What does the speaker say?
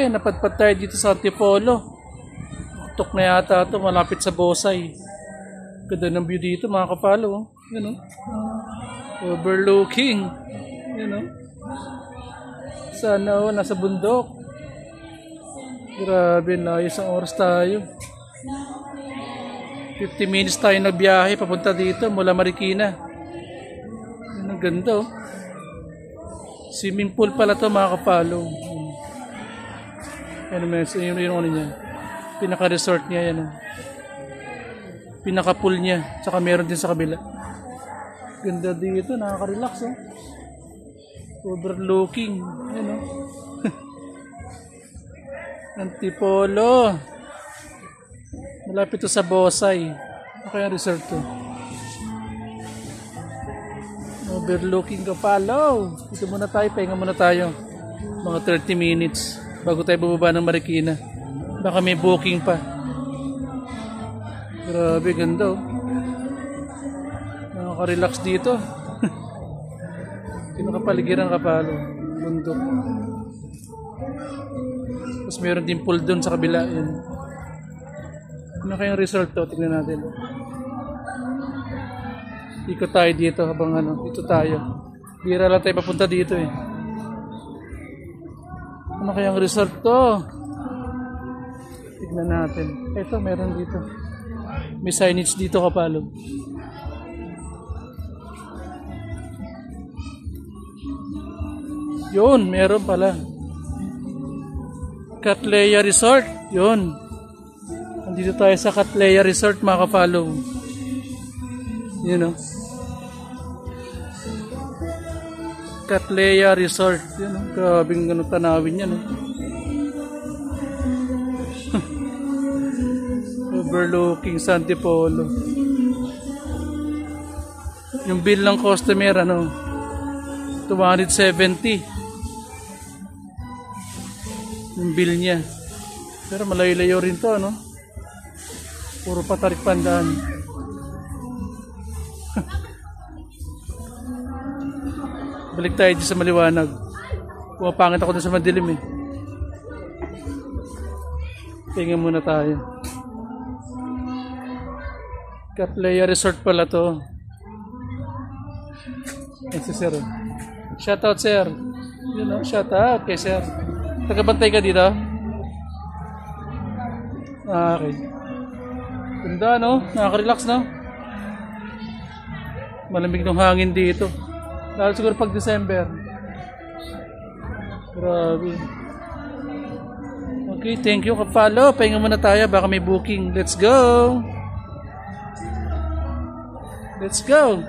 tayo. Napadpad tayo dito sa Antipolo. Tok na yata ito. Malapit sa Bosay. Ganda ng view dito mga kapalo. Oh. Yan o. Overlooking. Yan o. Sana o. Nasa bundok. Grabe. Layos ang oras tayo. 50 minutes tayo nagbiyahe. Papunta dito mula Marikina. Yan ang ganda o. Swimming pool pala to mga kapalo. Ano yung ano niya. Pinaka-resort niya yan. Pinaka-pool niya. Tsaka meron din sa kabila. Ganda dito. Nakaka-relax oh. Overlooking. Yan oh. Antipolo. Malapit to sa Bosay. Ano kaya resort to? Overlooking Kapalo. Dito muna tayo. Pahinga muna tayo. Mga 30 minutes. Bago tayo bumaba ng Marikina. Baka may booking pa. Grabe, ganda oh. Nakaka-relax dito. Pinakapaligiran Kapalo. Bundok. Tapos meron din pool doon sa kabila. Yan. Ano kayang resort to? Tignan natin. Ikot tayo dito habang ano. Dito tayo. Bira lang tayo papunta dito eh. Ano kayang resort to? Tignan natin. Ito, meron dito. May signage dito Kapalo. Yun, meron pala. Catleya Resort. Yun. Nandito tayo sa Catleya Resort mga Kapalo. Yun o. Catleya Resort. Yun o. Grabing ganun tanawin yan o. Overlooking sa Antipolo. Yung bill ng customer ano 270 yung bill niya. Pero malayo-layo rin to ano. Puro patarik pandaan. Balik tayo dito sa maliwanag. Pumapangit ako dun sa madilim eh. Tingnan muna tayo. Catleya Resort pala to. Yan si sir. Shout out sir. You know, shout out kay sir. Tagabantay ka dito? Okay. Ganda no? Nakaka-relax no? Malamig ng hangin dito. Lalo siguro pag December. Grabe. Okay, thank you Kapalo. Pahinga muna tayo. Baka may booking. Let's go! Let's go!